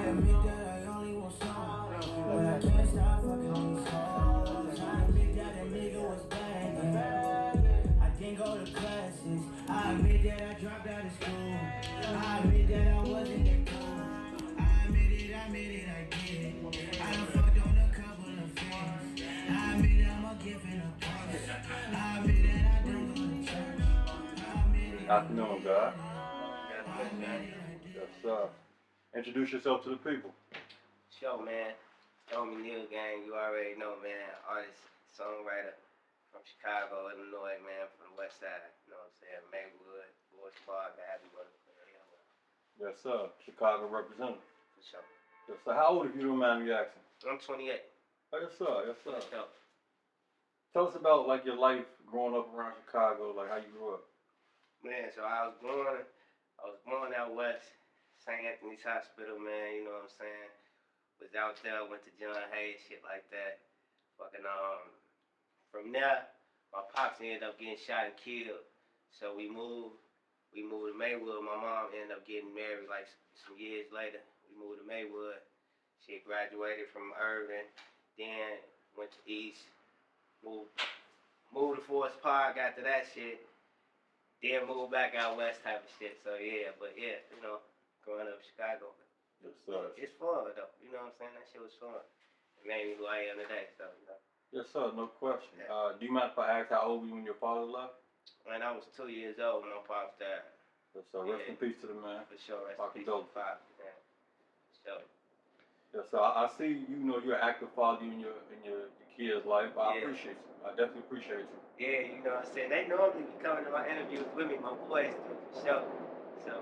admit that I only want some, but I can't stop fucking these hoes. I admit that a nigga was banging. I didn't go to classes. I admit that I dropped out of school. I admit that I wasn't that cool. I admit it, I did. I done fucked on a couple of things. I admit I'm a gift and a boss. I admit that I don't go to church. I admit it. Afternoon, God. Yes, Yes, introduce yourself to the people. Show, man. Homie Neil Gang, you already know, man. Artist, songwriter from Chicago, Illinois, man, from the west side. You know what I'm saying? Maywood, Boys Park, Abbey, Yes, sir. Chicago representative. for sure. Yes, sir. How old, if you don't mind me asking? I'm 28. Oh, yes, sir. Yes, sir. For sure. Tell us about like your life growing up around Chicago, like how you grew up. Man, so I was born out west, St. Anthony's Hospital, man, you know what I'm saying? Was out there, went to John Hayes, shit like that. Fucking, from there, my pops ended up getting shot and killed. So we moved to Maywood. My mom ended up getting married like some years later. We moved to Maywood. She graduated from Irving, then went to East, moved to Forest Park after that shit. Then moved back out west type of shit. So yeah, but yeah, you know, growing up in Chicago. Yes, sir. It's fun though. You know what I'm saying? That shit was fun. It made me who I am today. So you know. Yes, sir. No question. Yeah. Do you mind if I ask how old were you when your father left? When I was 2 years old, my pops died. Yes, sir. Rest in peace to the man. For sure. Rest My in peace to condolences. the father. Yeah. So Yes, sir. I see you know you're an active father in your kid's life. I Yeah. appreciate you. I definitely appreciate you. yeah, you know what I'm saying? They normally be coming to my interviews with me, my boys do, for sure. So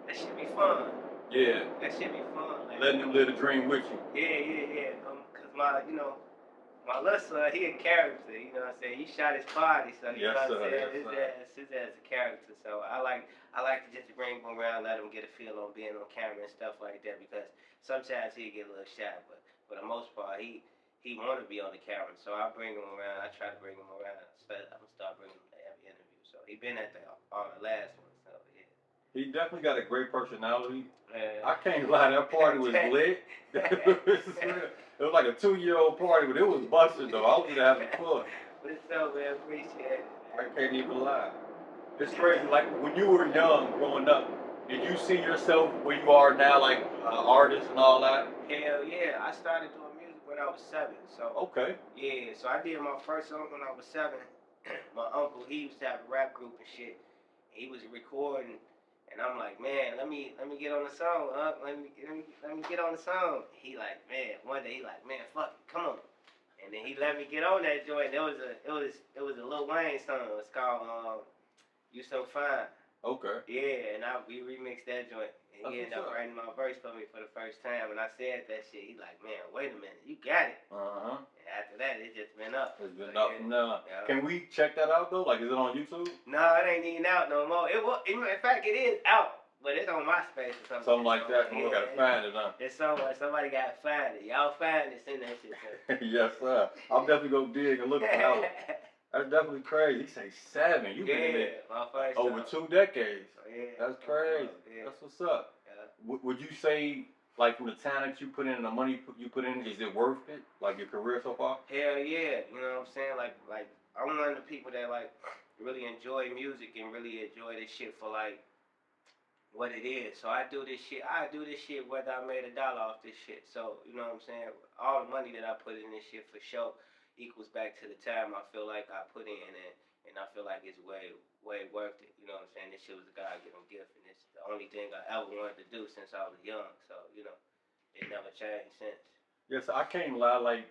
that should be fun. Yeah. That should be fun. Like, Letting them live the dream with you. Yeah. Cause my little son, he a character. You know what I'm saying? He shot his party, so you Yes, know what I'm sir. saying? Yes, His ass a character. So I like to just bring him around, let him get a feel on being on camera and stuff like that. Because sometimes he get a little shy, but for the most part, he want to be on the camera. So I bring him around. I try to bring him around. So I'm gonna start bringing him to every interview. So he been at all the last one. So yeah. He definitely got a great personality. Yeah. I can't lie, that party was lit. It was like a 2-year-old party, but it was busted though. I was just having fun. What's up, man? Appreciate it. I can't even lie. It's crazy. Like when you were young, growing up, did you see yourself where you are now, like artist and all that? Hell yeah! I started doing music when I was 7. So Okay. yeah, so I did my first song when I was 7. My uncle, he used to have a rap group and shit. He was recording, and I'm like, man, let me get on the song, let me get on the song. He like, man, one day he like, man, fuck it, come on. And then he let me get on that joint. It was a Lil Wayne song. It's called You So Fine. Okay. Yeah, and we remixed that joint. And he That's ended up what's up. writing my verse for me for the first time. And I said that shit. He like, man, wait a minute, you got it. Uh-huh. And after that, it just been up. It's been So, up from now. Yeah. Can we check that out though? Like, is it on YouTube? No, it ain't even out no more. In fact, it is out, but it's on MySpace or something. Something like that. We gotta find it, huh? It's somewhere. Somebody gotta find it. Y'all find it, send that shit to me. Yes, sir. I'm definitely gonna dig and look it out. That's definitely crazy. He say 7. You been in it my first over song. 2 decades. Yeah. That's crazy. Yeah. That's what's up. Yeah. Would you say, like, from the time that you put in and the money you put in, is it worth it? Like your career so far? Hell yeah, you know what I'm saying? Like I'm one of the people that like really enjoy music and really enjoy this shit for like what it is. So I do this shit whether I made $1 off this shit. So, you know what I'm saying? All the money that I put in this shit for sure equals back to the time I feel like I put in it, and I feel like it's way worth it. You know what I'm saying? This shit was a God-given gift, and it's the only thing I ever wanted to do since I was young. So, you know, it never changed since. Yes, I can't lie. Like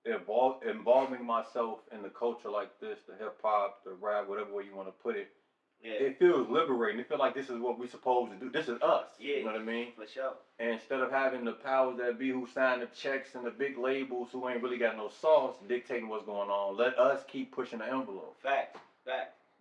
involving myself in the culture like this, the hip hop, the rap, whatever way you want to put it. Yeah. It feels liberating. It feels like this is what we're supposed to do. This is us. Yeah. You know what I mean? For sure. And instead of having the powers that be who sign the checks and the big labels who ain't really got no sauce dictating what's going on, let us keep pushing the envelope. Fact.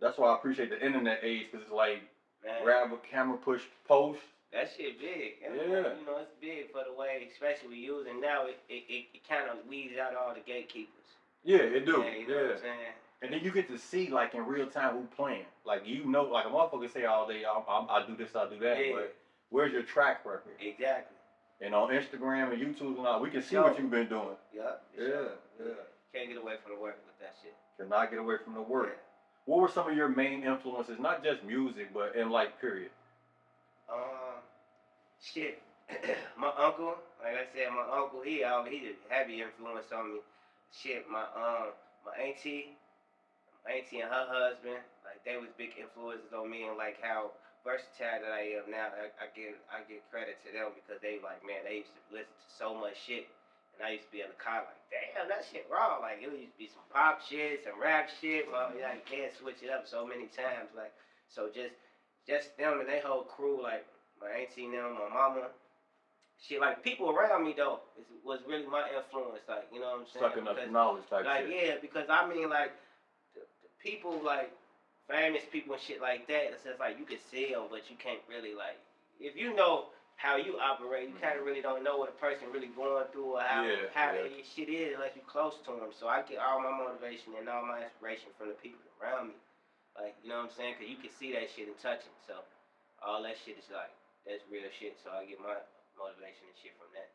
That's why I appreciate the internet age, because it's like, Man. grab a camera, push, post. That shit big. Yeah. You know, it's big for the way, especially we using now. It kind of weeds out all the gatekeepers. Yeah, it do. Yeah, you know what I'm saying? And then you get to see, like, in real time who playing. Like, you know, like a motherfucker say all day, I do this, I do that. Yeah. But where's your track record? Exactly. And on Instagram and YouTube and all, we can see Sure. what you've been doing. Yeah. Yeah. Can't get away from the work with that shit. Cannot get away from the work. Yeah. What were some of your main influences, not just music, but in like period? Shit. My uncle, like I said, he a heavy influence on me. Shit, my auntie and her husband, like they was big influences on me, and like how versatile that I am now. I give credit to them because they like, man, they used to listen to so much shit, and I used to be in the car like, damn, that shit raw. Like it used to be some pop shit, some rap shit. Well, I can't switch it up so many times. Like so, just them and they whole crew, like my auntie and them, my mama. Shit, like people around me though was really my influence, like you know what I'm saying. Sucking up the knowledge type like, shit. Yeah, because I mean like the people like famous people and shit like that. It's just like you can see them, but you can't really like if you know how you operate, you kind of really don't know what a person really going through or how their shit is unless you close to them. So I get all my motivation and all my inspiration from the people around me, like you know what I'm saying, because you can see that shit and touch it. So all that shit is like that's real shit. So I get my motivation and shit from that.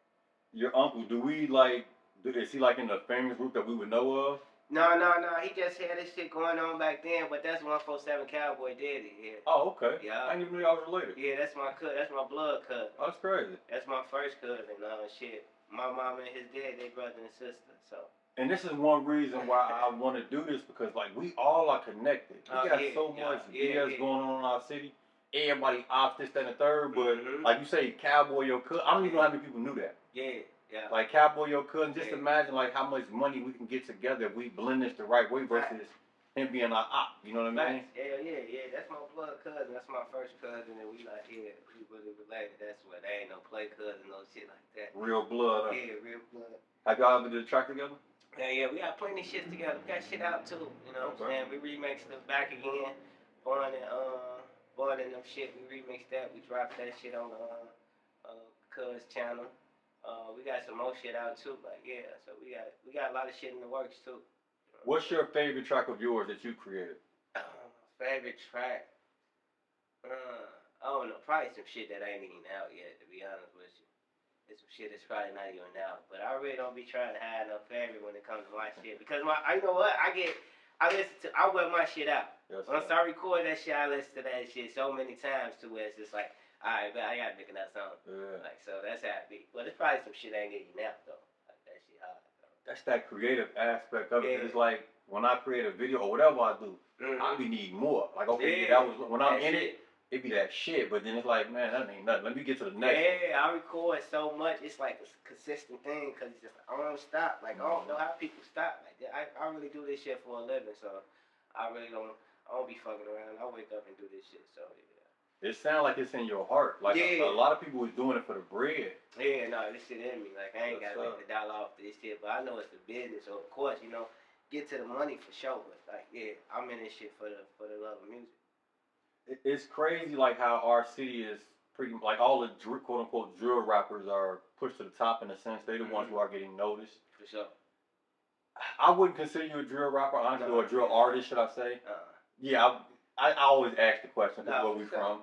Your uncle, is he like in the famous group that we would know of? No. He just had this shit going on back then, but that's 147 Cowboy Diddy. Yeah. Oh, okay. Yeah. I didn't even know y'all was related. Yeah, that's my cousin. That's my blood cousin. Oh, that's crazy. That's my first cousin. Shit. My mom and his dad, they brother and sister. So. And this is one reason why I want to do this because like we all are connected. We got so much BS going on in our city. Everybody ops this, that, and the third, but like you say, Cowboy your cousin. I don't even know how many people knew that. Yeah. Like Cowboy your cousin. Just imagine like how much money we can get together if we blend this the right way versus him being our op. You know what I mean? Yeah. That's my blood cousin. That's my first cousin, and we like we really related. That's what they ain't no play cousin, no shit like that. Real blood. Yeah, real blood. Have y'all ever did a track together? Yeah. We got plenty of shit together. We got shit out too. You know what I'm saying? We remixed it back again. Born in them shit, we remixed that. We dropped that shit on Cuz channel. We got some more shit out too. Like so we got a lot of shit in the works too. What's your favorite track of yours that you created? Favorite track? I don't know. Probably some shit that ain't even out yet. To be honest with you, it's some shit that's probably not even out. But I really don't be trying to hide no favorite when it comes to my shit because you know what? I wear my shit out. Yes, once I record that shit, I listen to that shit so many times to where it's just like, alright, but I gotta pick that song. Yeah. Like, so that's how it be. But it's probably some shit I ain't getting out though. Like that shit hard. That's that creative aspect of it. It's like when I create a video or whatever I do, I be needing more. Like that was when I'm in it. It be that shit, but then it's like, man, that ain't nothing. Let me get to the next one. I record so much. It's like a consistent thing because it's just I don't stop. Like I don't know how people stop. Like I really do this shit for a living, so I really don't be fucking around. I wake up and do this shit. So yeah. It sounds like it's in your heart. Like a lot of people was doing it for the bread. Yeah, no, this shit in me. Like I ain't gotta make the dollar off this shit, but I know it's the business. So of course, get to the money for sure. But like, I'm in this shit for the love of music. It's crazy, like how our city is pretty like all the quote unquote drill rappers are pushed to the top in a sense. They're the ones who are getting noticed. For sure. I wouldn't consider you a drill rapper, honestly, or a drill artist, should I say? Yeah, I always ask the question because where we from.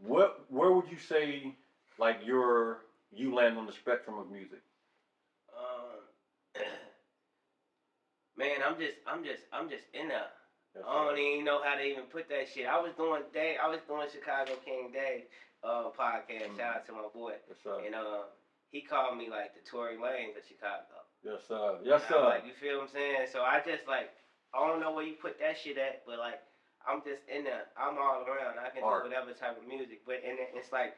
Where would you say like you land on the spectrum of music? Man, I'm just in there. I don't even know how to even put that shit. I was doing Chicago King Day podcast. Shout out to my boy. And he called me like the Tory Lanez of Chicago. Yes sir. Yes sir. Like, you feel what I'm saying? So I just like I don't know where you put that shit at, but like I'm just in there. I'm all around. I can do whatever type of music, but and it's like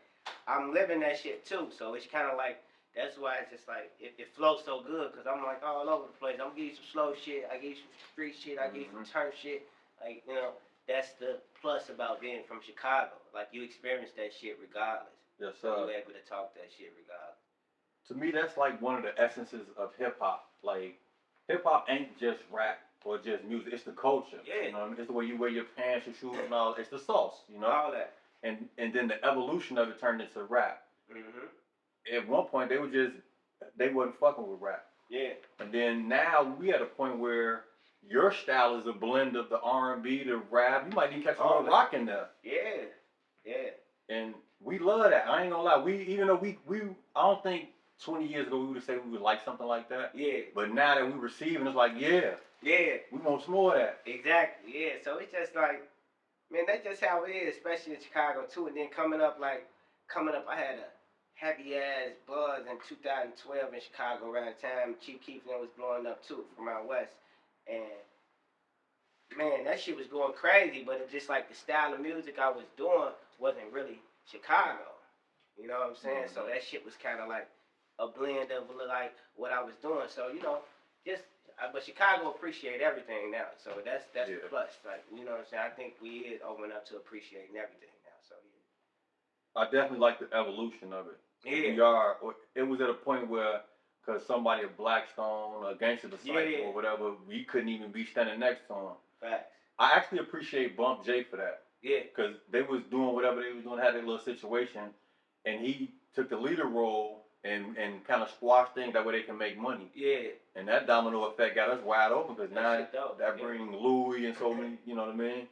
I'm living that shit too. So it's kind of like that's why it's just like it flows so good because I'm like all over the place. I'm gonna give you some slow shit. I give you some street shit. I give you some turn shit. Like that's the plus about being from Chicago. Like you experience that shit regardless. Yes sir. So you're able to talk that shit regardless. To me, that's like one of the essences of hip hop. Like hip hop ain't just rap or just music. It's the culture. Yeah. It's the way you wear your pants, your shoes, and all. It's the sauce. All that. And then the evolution of it turned into rap. At one point, they wasn't fucking with rap. Yeah. And then now we at a point where your style is a blend of the R&B, the rap. You might even catch a little rock in there. Yeah. And we love that. I ain't gonna lie. Even though I don't think 20 years ago we would have said we would like something like that. Yeah. But now that we receiving, it's like, yeah, we want some more of that. Exactly. Yeah. So it's just like, man, that's just how it is, especially in Chicago too. And then coming up, I had a heavy ass buzz in 2012 in Chicago around the time Chief Keef was blowing up too from out west, and man, that shit was going crazy. But it's just like the style of music I was doing wasn't really Chicago. You know what I'm saying? So that shit was kind of like a blend of like what I was doing. So but Chicago appreciate everything now. So that's the plus. Like, you know what I'm saying? I think we is open up to appreciating everything now. So I definitely like the evolution of it. Yeah. It was at a point where, because somebody of Blackstone, a Gangster Disciple or whatever, we couldn't even be standing next to him. Facts. I actually appreciate Bump J for that. Yeah. Because they was doing whatever they was doing, had their little situation, and he took the leader role and kind of squashed things that way they can make money. Yeah. And that domino effect got us wide open, because now that brings Louis and so many, you know what I mean?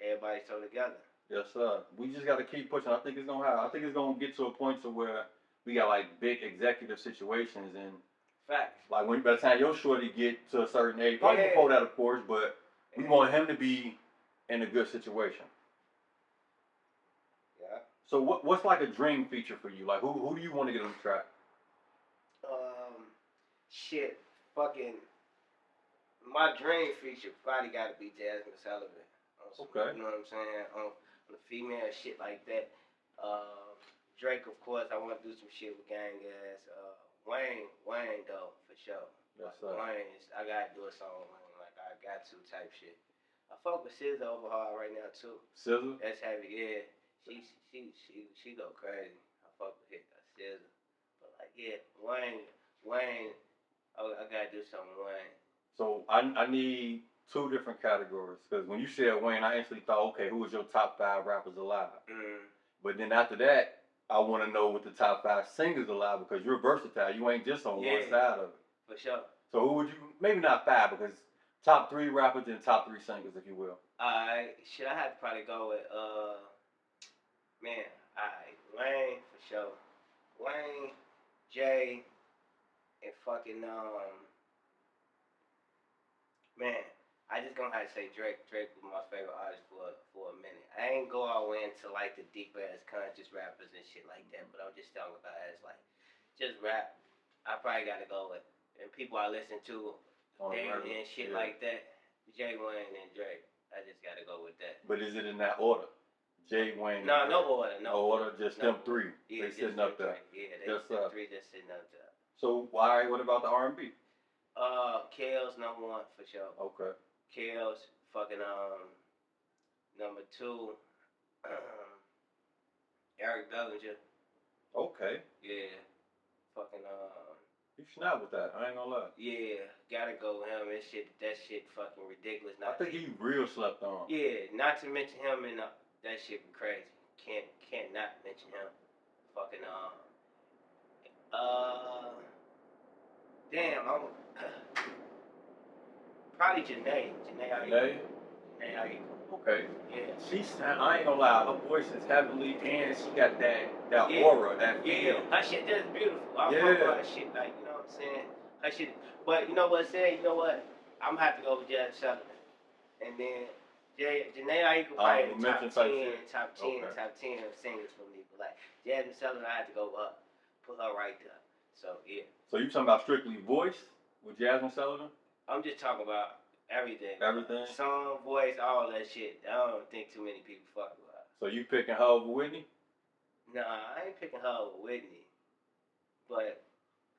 Everybody's so together. Yes, sir. We just got to keep pushing. I think it's gonna get to a point to where we got like big executive situations, and facts. Like by the time your shorty get to a certain age, probably before that, of course, but we want him to be in a good situation. Yeah. So what's like a dream feature for you? Like who do you want to get on the track? Shit, fucking. My dream feature probably got to be Jasmine Sullivan. Okay. You know what I'm saying? On the female shit like that. Drake, of course, I want to do some shit with Gang Ass. Wayne though, for sure. Yes, sir. Wayne, I gotta do a song with Wayne, like I got to type shit. I fuck with SZA over hard right now too. SZA? That's heavy, yeah. She go crazy. I fuck with SZA, but like Wayne. I gotta do something with Wayne. So I need two different categories, because when you said Wayne, I instantly thought, okay, who was your top 5 rappers alive? But then after that, I want to know what the top 5 singers alive, because you're versatile. You ain't just on one side of it. For sure. So who would you? Maybe not 5, because top 3 rappers and top 3 singers, if you will. I had to probably go with Wayne for sure. Wayne, Jay, and fucking I just gonna have to say Drake. Drake was my favorite artist for a minute. I ain't go all into like the deep ass conscious rappers and shit like that, but I'm just talking about as like just rap. I probably gotta go with, and people I listen to daily and shit like that. Jay, Wayne, and Drake. I just gotta go with that. But is it in that order? Jay, Wayne. No order. No order. Just them 3. Yeah, they sitting up there. Yeah, them 3 just sitting up there. So why? What about the R&B? Kale's number 1 for sure. Okay. Kale's fucking number 2. Eric Bellinger. Okay. Yeah. Fucking You snap with that. I ain't gonna lie. Yeah, gotta go with him. That shit fucking ridiculous. I think he real slept on. Yeah, not to mention him and that shit be crazy. Can't not mention him. Fucking damn, I'm probably Janae. Janae? Okay. Yeah. I ain't gonna lie, her voice is heavily, and she got that aura, that feel. Yeah, her shit just beautiful. I fuck with her shit, like, you know what I'm saying? Her shit, but you know what, I'm gonna have to go with Jasmine Sullivan. And then Janae Aiko probably in top 10 of singers for me. But like Jasmine Sullivan, I had to go up, put her right there. So yeah. So you talking about strictly voice with Jasmine Sullivan? I'm just talking about everything. Everything? Song, voice, all that shit. I don't think too many people fuck with her. So you picking her over Whitney? Nah, I ain't picking her over Whitney. But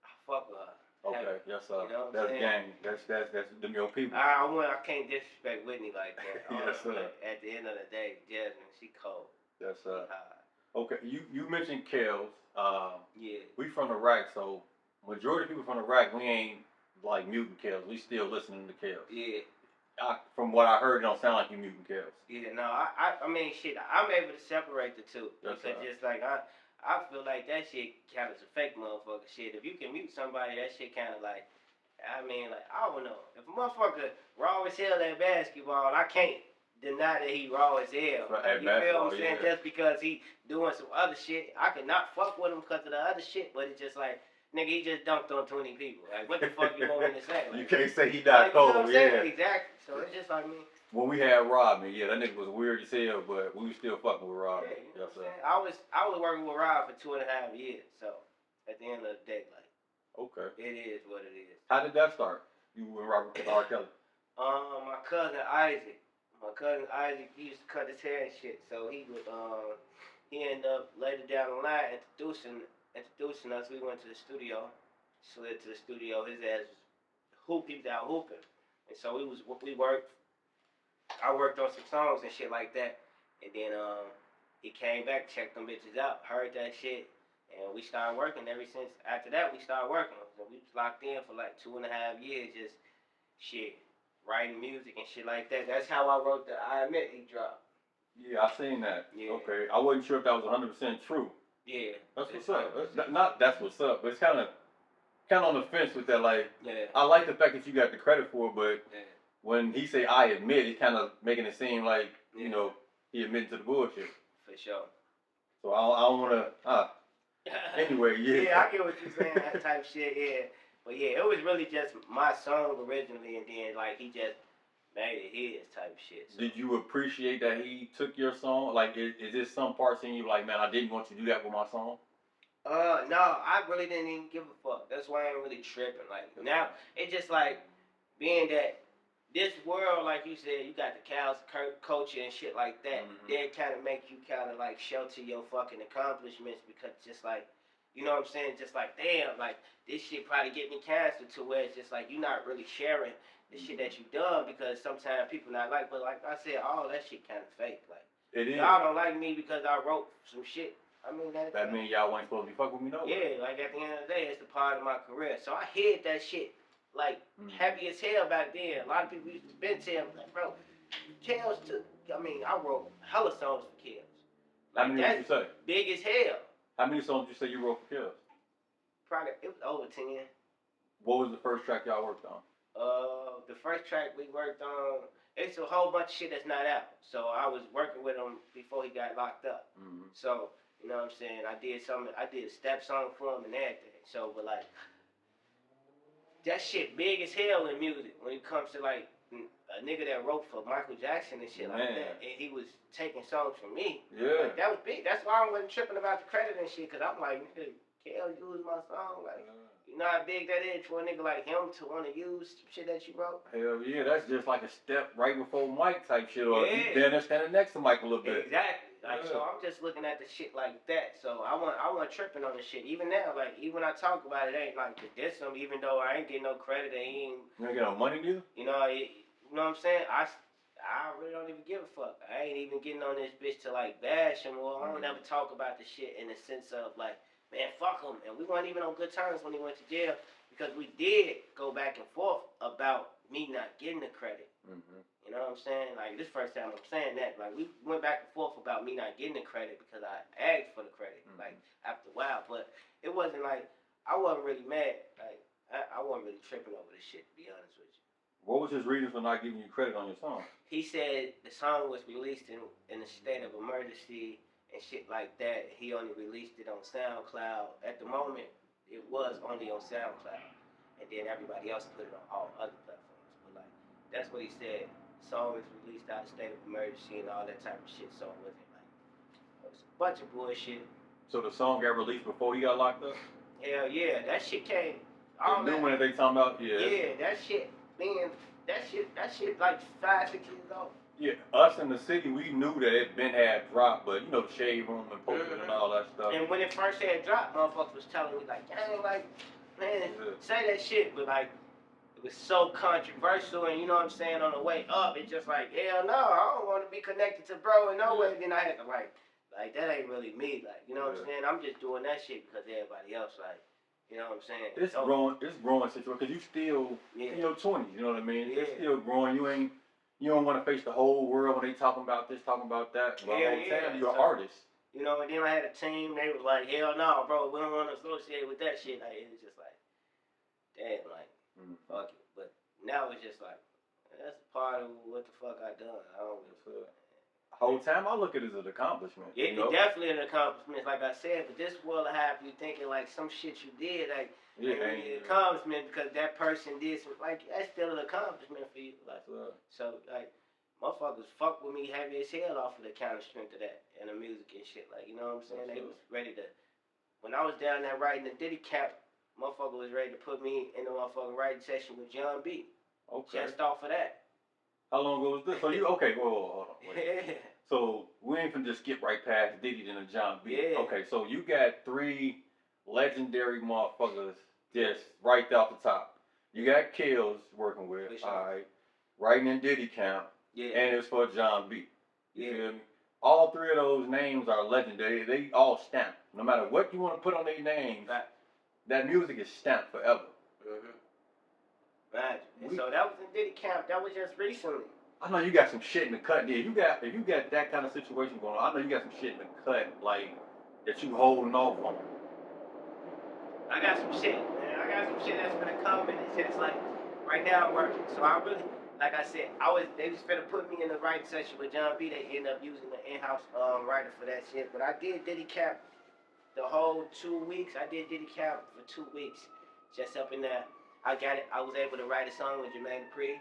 I fuck with her. Okay, yes sir. You know that's gang. That's them your people. I can't disrespect Whitney like that. Yes sir. At the end of the day, Jasmine, she cold. Yes sir. Okay, you mentioned Kels. Yeah. We from the rack, so majority of people from the rack, we ain't like muting Kels. We still listening to Kels. Yeah. From what I heard, it don't sound like you muting Kels. Yeah, no, I mean, shit, I'm able to separate the two. Yes, because just like, I feel like that shit kind of a fake motherfucker shit. If you can mute somebody, that shit kind of like, I mean, like, I don't know. If a motherfucker raw as hell at basketball, I can't deny that he raw as hell. Right, You feel what I'm saying? Just because he doing some other shit, I could not fuck with him because of the other shit, but it's just like, nigga, he just dunked on 20 people. Like, what the fuck you want me to say? Like, you can't say he not cold, you know what I'm saying? Exactly. So it's just like me. When we had Rob, man, that nigga was weird as hell, but we was still fucking with Rob. Yeah, you know what I'm saying? I was working with Rob for 2.5 years, so at the end of the day, like, okay, it is what it is. How did that start? You and Robert R Kelly? My cousin Isaac, he used to cut his hair and shit, so he would he ended up later down the line introducing us. We went to the studio, slid to the studio. His ass was he was out hooping, and so we worked. I worked on some songs and shit like that, and then he came back, checked them bitches out, heard that shit, and we started working. Ever since after that, we started working. So we was locked in for like 2.5 years, just shit, writing music and shit like that. That's how I wrote the I Admit he dropped. Yeah, I seen that. Yeah. Okay, I wasn't sure if that was 100% true. Yeah. That's what's up. That's what's up, but it's kind of on the fence with that. Like, Yeah. I like the fact that you got the credit for it, but Yeah. when he say I admit, it's kind of making it seem like you know he admitted to the bullshit. For sure. So I don't want to. Anyway, yeah. Yeah, I get what you're saying. That type shit. Yeah. But yeah, it was really just my song originally, and then like he just made it his type shit. So. Did you appreciate that he took your song? Like, is there some parts in you like, man, I didn't want you to do that with my song? No, I really didn't even give a fuck. That's why I ain't really tripping. Like now, it's just like being that this world, like you said, you got the cows, culture and shit like that. Mm-hmm. They kind of make you kind of like shelter your fucking accomplishments because just like, you know what I'm saying? Just like, damn, like this shit probably get me canceled to where it's just like you're not really sharing the shit that you done because sometimes people not like. But like I said, all that shit kind of fake. Like it is. Y'all don't like me because I wrote some shit. I mean that means y'all ain't supposed to be fucking with me no way. Yeah, like at the end of the day, it's a part of my career. So I hid that shit. Like, happy as hell back then. A lot of people used to tell me, like, bro, Kels took, I wrote hella songs for Kels. Like, how many did you say? Big as hell. How many songs did you say you wrote for Kels? Probably, it was over 10. What was the first track y'all worked on? The first track we worked on, it's a whole bunch of shit that's not out. So I was working with him before he got locked up. Mm-hmm. So, you know what I'm saying? I did a step song for him and everything. So, but like, that shit big as hell in music when it comes to like a nigga that wrote for Michael Jackson and shit like that, and he was taking songs from me. Yeah, like, that was big. That's why I wasn't tripping about the credit and shit, cause I'm like, nigga, Kel use my song, like, you know how big that is for a nigga like him to want to use shit that you wrote. Hell yeah, that's just like a step right before Mike type shit, or then they're standing next to Mike a little bit. Exactly. Like, so I'm just looking at the shit like that. So I want tripping on the shit. Even now, like, even when I talk about it, ain't like to diss him, even though I ain't getting no credit and he ain't. You ain't get no money, dude? You know what I'm saying? I really don't even give a fuck. I ain't even getting on this bitch to like bash him or I don't ever talk about the shit in the sense of like, man, fuck him. And we weren't even on good terms when he went to jail because we did go back and forth about me not getting the credit. Mm-hmm. You know what I'm saying? Like, this first time I'm saying that. Like, we went back and forth about me not getting the credit because I asked for the credit, like, after a while. But it wasn't like, I wasn't really mad. Like, I wasn't really tripping over this shit, to be honest with you. What was his reason for not giving you credit on your song? He said the song was released in a state of emergency and shit like that. He only released it on SoundCloud. At the moment, it was only on SoundCloud. And then everybody else put it on all other platforms. But, like, that's what he said. Song was released out of state of emergency and all that type of shit, so it wasn't like it was a bunch of bullshit. So the song got released before he got locked up? Hell yeah, that shit came. All the new one that they talking about, yeah, that shit like 5-6 years old. Yeah, us in the city, we knew that it been had dropped, but you know the Shade Room and Poker and all that stuff. And when it first had dropped, motherfuckers was telling me like, dang, like, man, say that shit, but like. It was so controversial, and you know what I'm saying, on the way up, it's just like, hell no, I don't want to be connected to bro in no way. Then I had to like that ain't really me, like, you know what I'm saying? I'm just doing that shit because everybody else, like, you know what I'm saying? It's growing situation, because you still, in your 20s, you know what I mean? It's still growing. You don't want to face the whole world when they talking about this, talking about that. But the whole time, you're an artist. You know, and then I had a team, they was like, hell no, bro, we don't want to associate with that shit. Like, it was just like, damn, like, fuck it. But now it's just like, That's part of what the fuck I done. I don't give a fuck. Whole time I look at it as an accomplishment. Yeah, it's definitely an accomplishment, like I said. But this will have you thinking like some shit you did, like an accomplishment because that person did some. Like that's still an accomplishment for you. Like so, like motherfuckers fuck with me heavy as hell off of the kind of strength of that and the music and shit. Like you know what I'm saying? They was ready to. When I was down there writing the Diddy cap, motherfucker was ready to put me in the motherfucking writing session with John B. Okay. Just off of that. How long ago was this? So you okay? Whoa, hold on. Wait. Yeah. So we ain't finna just skip right past Diddy and John B. Yeah. Okay, so you got 3 legendary motherfuckers just right off the top. You got Kills working with, sure. All right, writing in Diddy camp, and it's for John B. You feel me? All 3 of those names are legendary. They all stamped. No matter what you want to put on their names, that music is stamped forever. Right. And so that was in Diddy camp. That was just recently. I know you got some shit in the cut there. If you got that kind of situation going on, I know you got some shit in the cut, like, that you holding off on. I got some shit, man. I got some shit that's gonna come and it's like, right now I'm working. So I really, like I said, they was finna put me in the writing session with John B. They ended up using the in-house writer for that shit. But I did Diddy cap the whole 2 weeks. I did Diddy cap for 2 weeks. Just up in there. I got it. I was able to write a song with Jermaine Dupri.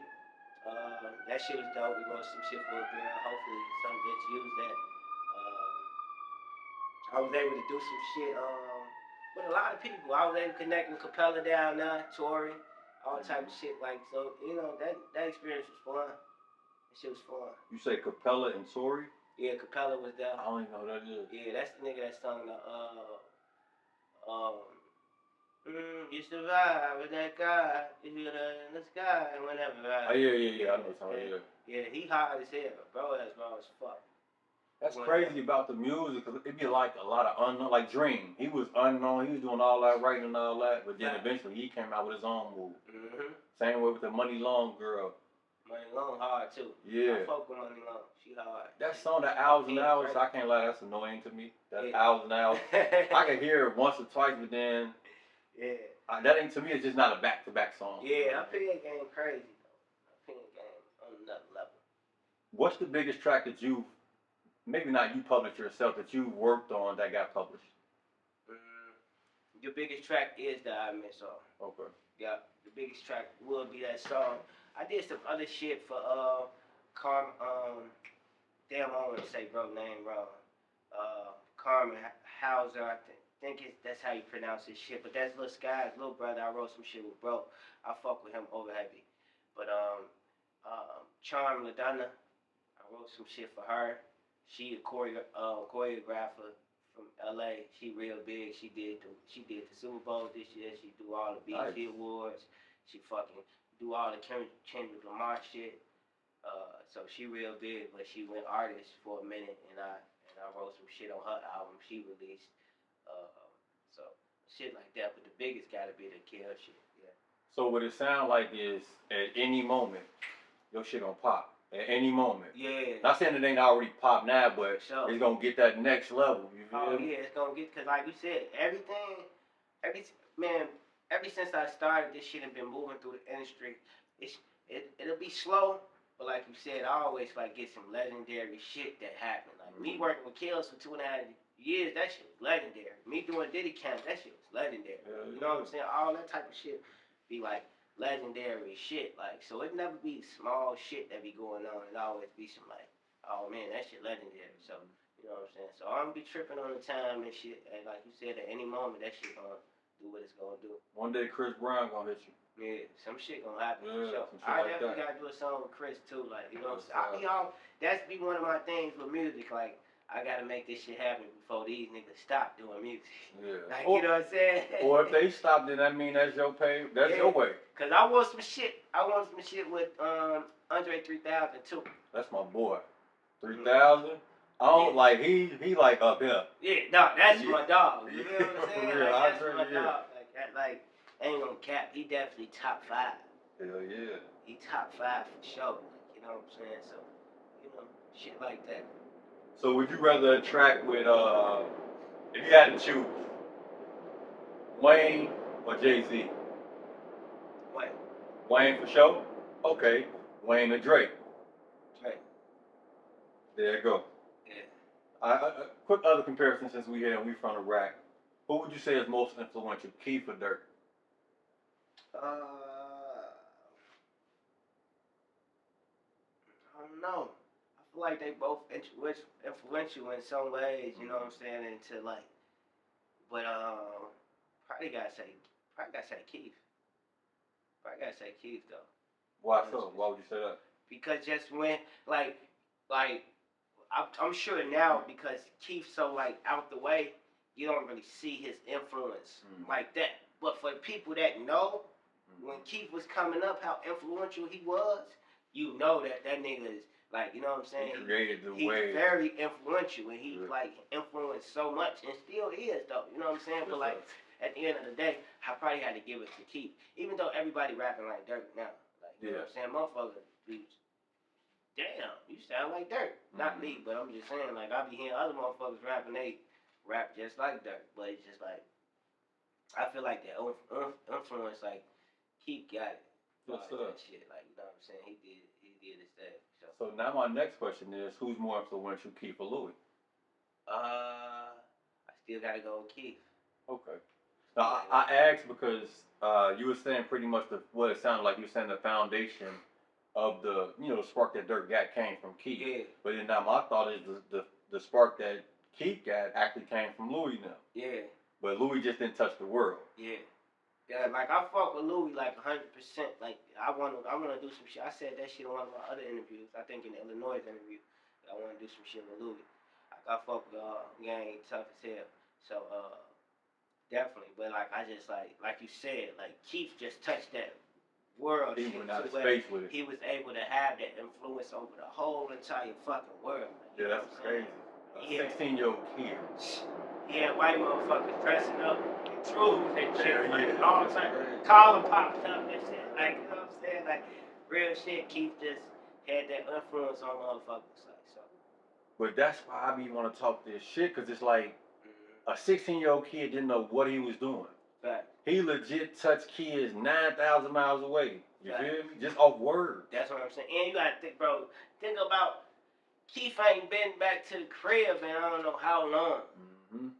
That shit was dope. We wrote some shit for a girl. Hopefully some bitch used that. I was able to do some shit with a lot of people. I was able to connect with Capella down there, Tory, all type of shit. Like, so, you know, that experience was fun. That shit was fun. You say Capella and Tory? Yeah, Capella was there. I don't even know who that is. Yeah, that's the nigga that sung the, you survive with that guy, if you're in the sky, and whatever. Right? Oh, yeah, I know something, Yeah, he hard as hell, bro, that's raw as fuck. That's crazy about the music, because it'd be like a lot of unknown, like Dream. He was unknown, he was doing all that writing and all that, but then eventually he came out with his own move. Same way with the Money Long girl. Money Long hard, too. Yeah. I fuck with Money Long, she hard. That song, the Hours and Hours, I can't lie, that's annoying to me. That Hours and Hours. I can hear it once or twice, but then... Yeah. That ain't, to me, it's just not a back-to-back song. Yeah, opinion game crazy, though. Opinion game on another level. What's the biggest track that you, maybe not you published yourself, that you worked on that got published? The biggest track is the I Miss song. Okay. Yeah, the biggest track will be that song. I did some other shit for, damn, I don't want to say bro name wrong. Carmen Hauser, I think that's how you pronounce his shit. But that's Lil Sky's little brother. I wrote some shit with bro. I fuck with him over heavy. But Charm LaDonna, I wrote some shit for her. She a choreographer from LA. She real big. She did the Super Bowl this year. She do all the BET Awards. She fucking do all the Kendrick Lamar shit. So she real big, but she went artist for a minute, and I wrote some shit on her album she released. So shit like that, but the biggest gotta be the Kill shit. Yeah. So what it sound like is at any moment your shit gonna pop. At any moment. Yeah. Not saying it ain't already popped now, but it's gonna get that next level. You feel me? Yeah, it's gonna get, cause like you said, ever since I started, this shit has been moving through the industry. It'll be slow, but like you said, I always like get some legendary shit that happened. Like me working with Kills for 2.5 years, that shit was legendary. Me doing Diddy camp, that shit was legendary. You know what I'm saying? All that type of shit be like legendary shit. Like, so it never be small shit that be going on. It always be some like, oh man, that shit legendary. So, you know what I'm saying? So I'm gonna be tripping on the time and shit. And like you said, at any moment, that shit gonna do what it's gonna do. One day Chris Brown gonna hit you. Yeah, some shit gonna happen for sure. I definitely gotta do a song with Chris too. Like, you know what I'm saying? That's be one of my things with music. Like, I gotta make this shit happen before these niggas stop doing music. Yeah. Like, you know what I'm saying? Or if they stop, then that mean that's your pay. That's your way. Cause I want some shit. I want some shit with Andre 3000 too. That's my boy. 3000. I don't like he like up here. Yeah, dog. That's my dog. You know what I'm saying? Like, that's my dog. Like ain't gonna cap. He definitely top 5. Hell yeah. He top 5 for sure. You know what I'm saying? So, you know, shit like that. So would you rather a track with if you had to choose Wayne or Jay-Z? Wayne. Wayne for sure? Okay. Wayne and Drake. Drake. There you go. Yeah. Quick other comparison since we from the rack. Who would you say is most influential, Keith or Dirk? I don't know. I feel like they both influential in some ways. You know what I'm saying? Into like, but probably gotta say Keith. Probably gotta say Keith though. Why so? Why would you say that? Because just when like I'm sure now because Keith's so like out the way, you don't really see his influence like that. But for the people that know, when Keith was coming up, how influential he was, you know that nigga is like, you know what I'm saying? He created the he's wave. very influential, and he like influenced so much, and still is though. You know what I'm saying? But like at the end of the day, I probably had to give it to Keith, even though everybody rapping like Dirk now. Like you know what I'm saying? Motherfuckers be, damn, you sound like Dirk. Not me, but I'm just saying like I be hearing other motherfuckers rapping, they rap just like Dirk, but it's just like I feel like that influence like Keith got it. That shit, like you know what I'm saying? He did his thing. So now my next question is, who's more influential, Keith or Louis? I still gotta go with Keith. Okay. Now I asked because you were saying pretty much what it sounded like. You were saying the foundation of the spark that Dirk got came from Keith. Yeah. But then now my thought is the spark that Keith got actually came from Louis now. Yeah. But Louis just didn't touch the world. Yeah. Yeah, like I fuck with Louis like 100%. Like I wanna do some shit. I said that shit in one of my other interviews. I think in the Illinois interview. I wanna do some shit with Louis. Like I fuck with gang tough as hell. So definitely. But like I just like you said, like Keith just touched that world. He went out of space with it. He was able to have that influence over the whole entire fucking world. Yeah, that's crazy. A 16-year-old kid. He had white motherfuckers dressing up in trues and shit, like all the time. Collar popped up and shit, like, you know what I'm saying? Like, real shit, Keith just had that influence on motherfuckers, like, so. But that's why I be want to talk this shit, because it's like a 16-year-old kid didn't know what he was doing. Right. He legit touched kids 9,000 miles away. You feel me? Just off words. That's what I'm saying. And you gotta think, bro, think about Keith ain't been back to the crib in I don't know how long.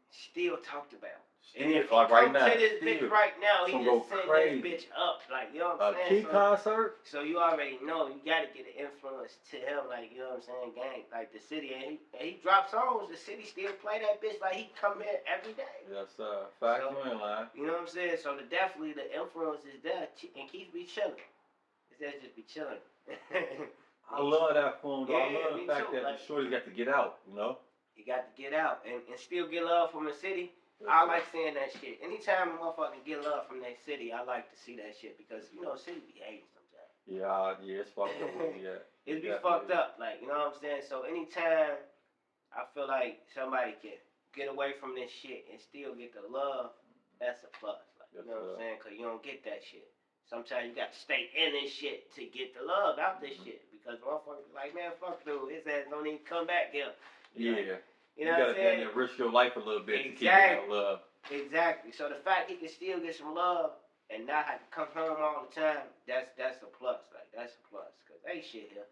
Still talked about. And if he like come right to this bitch right now, he just send this bitch up. Like, you know what I'm saying? A Keith concert? So you already know, you gotta get an influence to him, like, you know what I'm saying, gang. Like the city, and he drops songs, the city still play that bitch like he come here every day. Yes, sir. Fact, you ain't lying. You know what I'm saying? So definitely the influence is there, and Keith be chilling. His ass just be chilling. I love that for him, though. I love the fact that like, the shorty got to get out, you know? He got to get out and still get love from the city. I like seeing that shit. Anytime a motherfucker get love from that city, I like to see that shit because, you know, city be hating sometimes. Yeah, it's fucked up. Yeah. It be fucked up, like, you know what I'm saying? So anytime I feel like somebody can get away from this shit and still get the love, that's a plus. Like, you know what I'm saying? Because you don't get that shit. Sometimes you got to stay in this shit to get the love out this shit. Because motherfuckers be like, man, fuck dude, his ass don't even come back here. Yeah. You know what I'm saying? You gotta risk your life a little bit to keep that love. Exactly. So the fact he can still get some love and not have to come home all the time, that's a plus. Like, that's a plus. Because ain't shit here.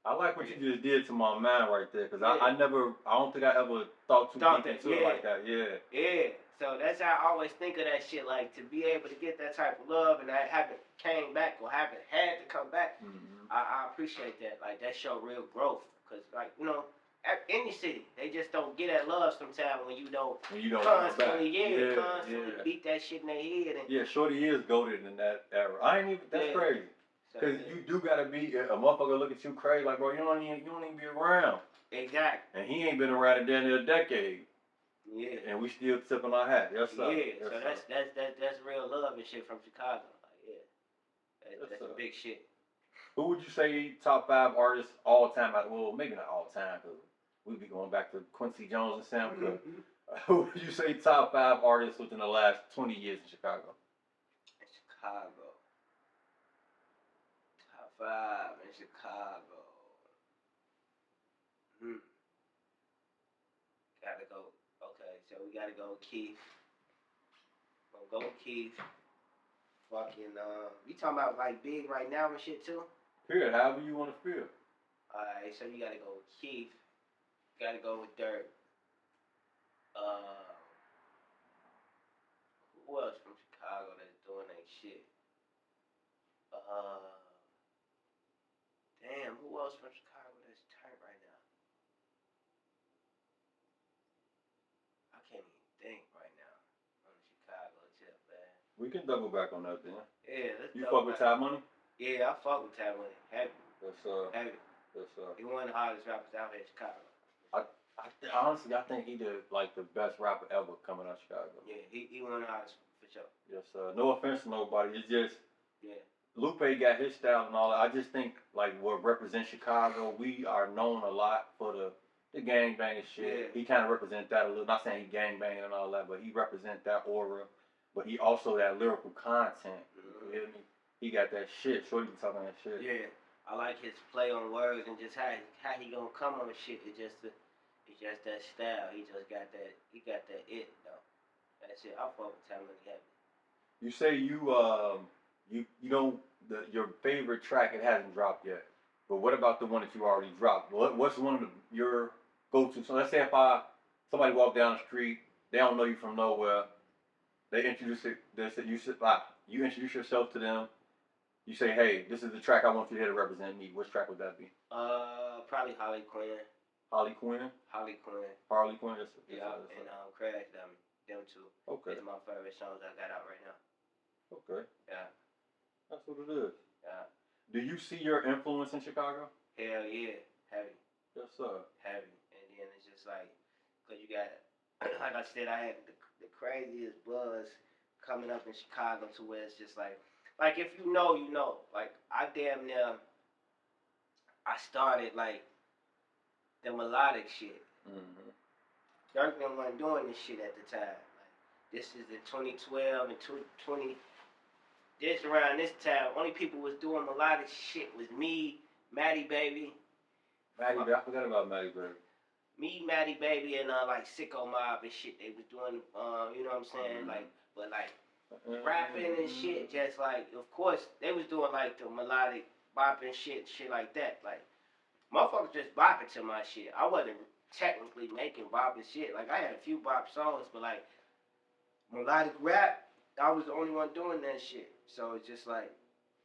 I like what you just did to my mind right there. Because I don't think I ever thought too deep into it like that. Yeah. Yeah. So that's how I always think of that shit. Like, to be able to get that type of love and I haven't came back or haven't had to come back, I appreciate that. Like, that show real growth. Because, like, you know, at any city, they just don't get that love sometimes when you don't constantly beat that shit in their head. And yeah, shorty is goated in that era. That's crazy. Because you do gotta be a motherfucker look at you crazy like, bro, you don't even be around. Exactly. And he ain't been around in damn near a decade. Yeah. And we still tipping our hat. Yes, sir. Yeah. Yes, so that's real love and shit from Chicago. Like, yeah. That's a big shit. Who would you say top 5 artists all time? Well, maybe not all time, because we'd be going back to Quincy Jones and Sam Cooke. Who would you say top 5 artists within the last 20 years in Chicago? In Chicago. Top 5 in Chicago. Gotta go. Okay, so we gotta go Keith. Gonna go Keith. Fucking, you talking about like big right now and shit too? Period. However you want to feel. Alright, so you gotta go with Keith. You gotta go with Dirk. Who else from Chicago that's doing that shit? Damn, who else from Chicago that's tight right now? I can't even think right now on the Chicago tip, man. We can double back on that then. Yeah, let's You double fuck with back. Ty Money? Yeah, I fuck with Ty Money. Heavy. That's Heavy. that's He one of the hardest rappers out here in Chicago. honestly, I think he did like the best rapper ever coming out of Chicago. Yeah, he one of the hardest for sure. Yes, no offense to nobody. It's just Yeah. Lupe got his style and all that. I just think like what represents Chicago, we are known a lot for the gang banging shit. Yeah. He kind of represents that a little. Not saying he gang banging and all that, but he represents that aura. But he also that lyrical content. You hear me? He got that shit. Shorty be talking that shit. Yeah, I like his play on words and just how he gonna come on shit. It's just that style. He just got that. He got that it though. That's it. I fuck with Ty Money heavy. You say you don't your favorite track it hasn't dropped yet, but what about the one that you already dropped? What's one of your go-to? So let's say if somebody walk down the street, they don't know you from nowhere, they introduce it. You introduce yourself to them. You say, hey, this is the track I want you to hear to represent me. Which track would that be? Probably Holly Quinn. Harley Quinn. Harley Quinn. Harley Quinn. Yeah, and Crash them two. Okay. These are my favorite songs I got out right now. Okay. Yeah. That's what it is. Yeah. Do you see your influence in Chicago? Hell yeah, heavy. Yes, sir. Heavy. And then it's just like, cause you got, like I said, I had the craziest buzz coming up in Chicago to where it's just like if you know, you know. Like I damn near, I started like the melodic shit. Mm-hmm. Dirk wasn't doing this shit at the time. Like this is the 2012 and 2020. This around this time, only people was doing melodic shit was me, Maddie Baby. I forgot about Maddie Baby. Me, Maddie Baby, and like Sicko Mob and shit. They was doing, you know what I'm saying? Mm-hmm. But rapping and shit, just like, of course, they was doing like the melodic bopping shit like that. Like, motherfuckers just bopping to my shit. I wasn't technically making bopping shit. Like, I had a few bop songs, but like, melodic rap, I was the only one doing that shit. So it's just like,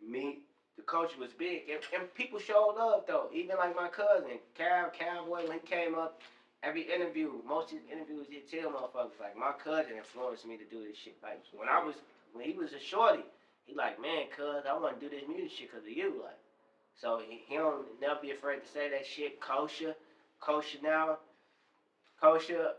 me, the culture was big. And people showed love, though. Even like my cousin, Cowboy, when he came up, every interview, most of his interviews, he'd tell motherfuckers, like, my cousin influenced me to do this shit. Like, when he was a shorty, he like, man, cuz, I want to do this music shit because of you. Like, so he don't never be afraid to say that shit. Kosher now. Kosher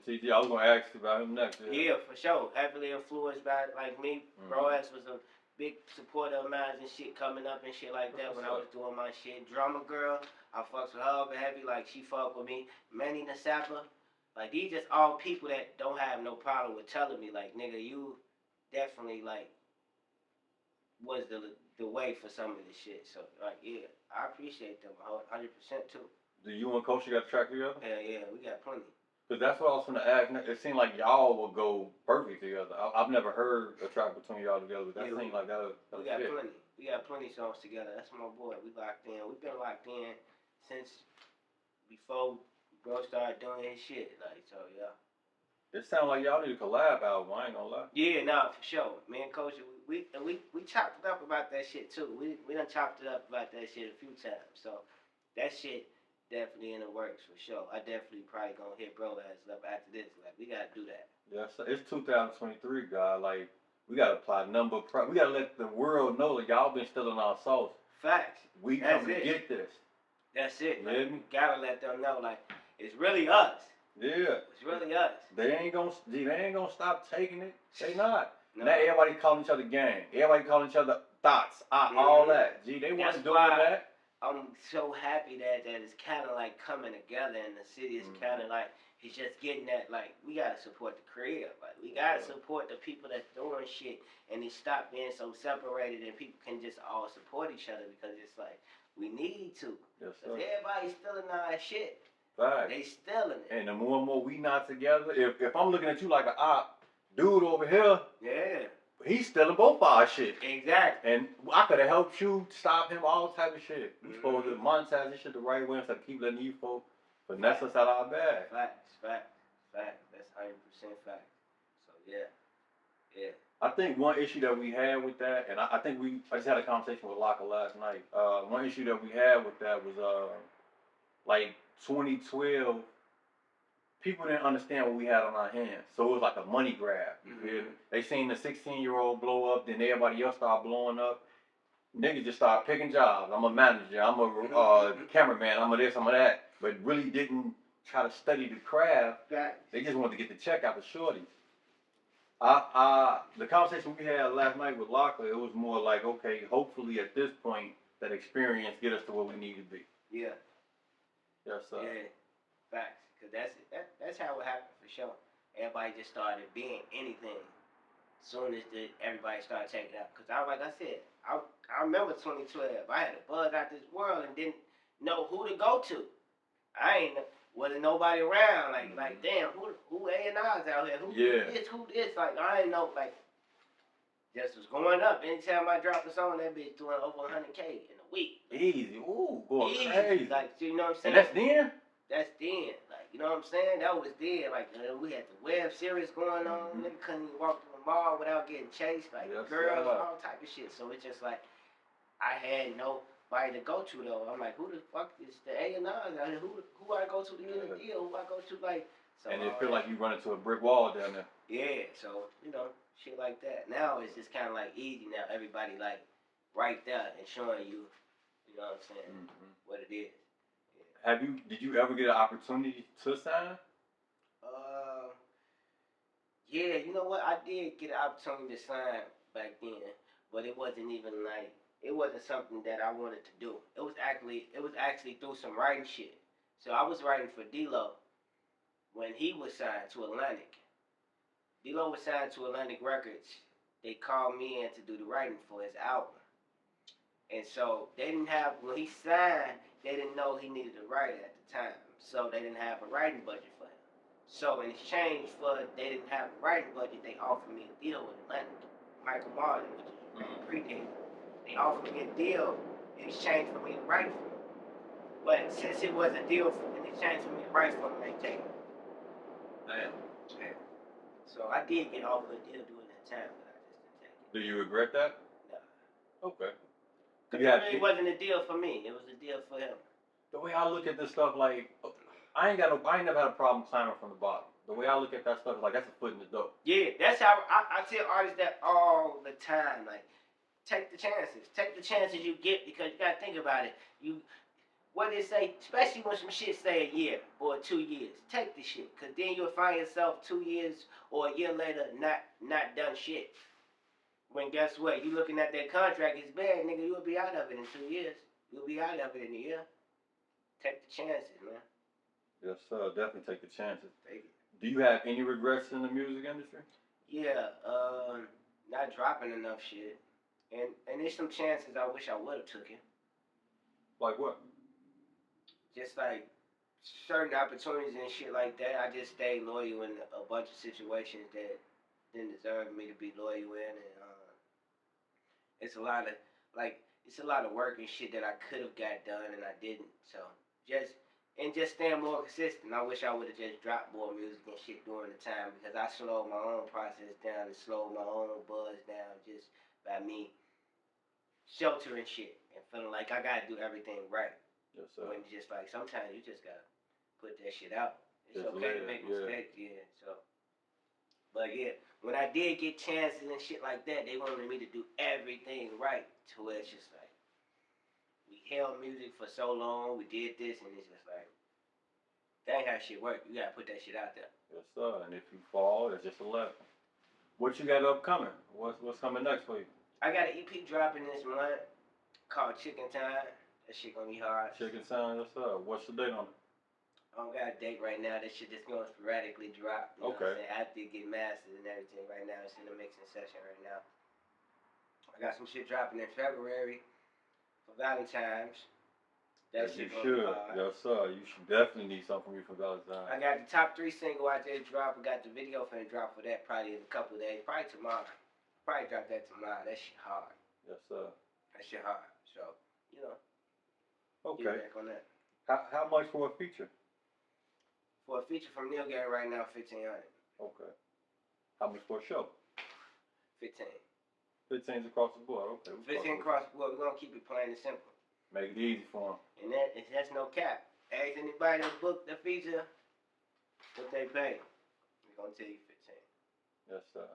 TT, I was gonna ask you about him next. Yeah, for sure. Heavily influenced by like me. Bro ass was a big supporter of mine and shit coming up and shit like that when I was doing my shit. Drummer Girl, I fucks with her but heavy, like she fuck with me. Manny Nasapa, like these just all people that don't have no problem with telling me like, nigga, you definitely like was the way for some of this shit. So like, yeah, I appreciate them 100% too. Do you and Coach got a track together? Hell yeah, we got plenty. Because that's what I was gonna ask. It seemed like y'all would go perfect together. I've never heard a track between y'all together, but that seemed like that was we got plenty. We got plenty songs together. That's my boy. We locked in. We've been locked in since before bro started doing his shit. Like, so yeah. It sounds like y'all need a collab album. I ain't gonna lie. Yeah, nah, for sure. Me and Coach, we chopped it up about that shit too. We done chopped it up about that shit a few times. So that shit definitely in the works for sure. I definitely probably gonna hit bro ass up after this. Like, we gotta do that. Yeah, so it's 2023, guy. Like, we gotta apply we gotta let the world know that y'all been stealing our sauce. Facts. We come to get this. That's it. You Like, hear me? Gotta let them know. Like, it's really us. Yeah. It's really us. They ain't gonna stop taking it. They not. No. Now everybody calling each other gang. Everybody calling each other thoughts. All that. Gee, they wasn't doing that. I'm so happy that it's kind of like coming together and the city is kind of like, it's just getting that, like, we got to support the creative. Like, we got to support the people that's doing shit and they stop being so separated and people can just all support each other because it's like, we need to. Yes, Because sir. everybody's stealing our shit. Right. They stealing it. And the more and more we not together, if I'm looking at you like a op, dude over here, Yeah. He's stealing both our shit. Exactly. And I could have helped you stop him, all type of shit. We supposed to monetize this shit the right way instead of keep letting you folk finesse us out our bag. Facts. That's 100% fact. So yeah. I think one issue that we had with that, and I just had a conversation with Locke last night. One issue that we had with that was like 2012. People didn't understand what we had on our hands, so it was like a money grab. You feel me? They seen the 16-year-old blow up, then everybody else started blowing up. Niggas just started picking jobs. I'm a manager. I'm a cameraman. I'm a this. I'm a that. But really didn't try to study the craft. They just wanted to get the check out of shorties. The conversation we had last night with Locke, it was more like, okay, hopefully at this point, that experience get us to where we need to be. Yeah. Yes, sir. Yeah. Facts. Cause that's how it happened for sure. Everybody just started being anything. As soon as everybody started taking out. Cause like I said, I remember 2012. I had a buzz out this world and didn't know who to go to. Wasn't nobody around. Like damn, who A&Rs out here? Who this? Like I didn't know. Like just was going up. Anytime I dropped a song, that bitch doing over 100K in a week. Easy. Ooh, going Easy. crazy. Like you know what I'm saying? And that's then. That's then. Like, you know what I'm saying? That was then. Like, we had the web series going on. Nigga couldn't even walk through the mall without getting chased. Like, girls, all type of shit. So it's just like, I had nobody to go to, though. I'm like, who the fuck is the A&Rs out here? Who I go to get a deal? Who I go to, like... So, and it feel like you run into a brick wall down there. Yeah, so, you know, shit like that. Now it's just kind of like easy now. Everybody, like, right there and showing you, you know what I'm saying, what it is. Did you ever get an opportunity to sign? Yeah, you know what? I did get an opportunity to sign back then, but it wasn't even like, it wasn't something that I wanted to do. It was actually through some writing shit. So I was writing for D-Lo when he was signed to Atlantic. D-Lo was signed to Atlantic Records. They called me in to do the writing for his album. And so they didn't have, when he signed, they didn't know he needed a writer at the time. So they didn't have a writing budget for him. So in exchange for they didn't have a writing budget, they offered me a deal with Atlantic. Michael Martin, which is pre-game. They offered me a deal in exchange for me to write for them. But since it was a deal in exchange for me to write for them, they take it. Damn. Yeah. So I did get offered a deal during that time, but I just didn't take it. Do you regret that? No. Okay. Because it really wasn't a deal for me. It was a deal for him. The way I look at this stuff, like, I ain't never had a problem signing from the bottom. The way I look at that stuff is like, that's a foot in the door. Yeah, that's how I tell artists that all the time. Like, take the chances. Take the chances you get, because you gotta think about it. What they say, especially when some shit say a year or 2 years, take the shit, because then you'll find yourself 2 years or a year later not done shit. When guess what? You looking at that contract, it's bad, nigga. You'll be out of it in 2 years. You'll be out of it in a year. Take the chances, man. Yes, sir. Definitely take the chances. Take it. Do you have any regrets in the music industry? Yeah, not dropping enough shit. And there's some chances I wish I would have took it. Like what? Just like certain opportunities and shit like that. I just stayed loyal in a bunch of situations that didn't deserve me to be loyal in, and it's a lot of work and shit that I could have got done and I didn't. So just staying more consistent. I wish I would have just dropped more music and shit during the time, because I slowed my own process down and slowed my own buzz down just by me sheltering shit and feeling like I gotta do everything right. Yes, sir. When just like sometimes you just gotta put that shit out. It's just okay to make mistakes, yeah. So, but yeah, when I did get chances and shit like that, they wanted me to do everything right. To where it's just like, we held music for so long, we did this, and it's just like, that ain't how shit work. You gotta put that shit out there. Yes, sir. And if you fall, it's just a lesson. What you got upcoming? What's coming next for you? I got an EP dropping this month called Chicken Time. That shit gonna be hard. Chicken Time, yes, sir. What's the date on it? I don't got a date right now. That shit just gonna sporadically drop. You know what I'm saying? After it get mastered and everything right now. It's in the mixing session right now. I got some shit dropping in February for Valentine's. That yes, you should. Yes, sir. You should definitely need something from me for Valentine's. I got the top 3 single I just dropped. I got the video finna drop for that probably in a couple of days. Probably tomorrow. Probably drop that tomorrow. That shit hard. Yes, sir. That shit hard. So, you know, get Okay. back on that. How much for a feature? For a feature from Neil Gang right now, 1,500. Okay. How much for a show? 15. 15's across the board. Okay. 15 across the board. We're gonna keep it plain and simple. Make it easy for them. And that's no cap. Ask anybody that booked the feature what they pay. We're gonna tell you 15. Yes, sir.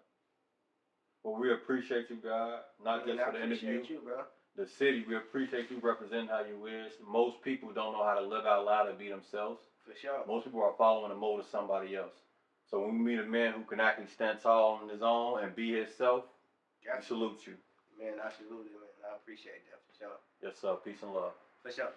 Well, we appreciate you, God. Not just for the interview. I appreciate you, bro. The city, we appreciate you representing how you is. Most people don't know how to live out loud and be themselves. For sure. Most people are following the mold of somebody else. So when we meet a man who can actually stand tall on his own and be himself, we salute you. Man, I salute you, man. I appreciate that for sure. Yes, sir. Peace and love. For sure.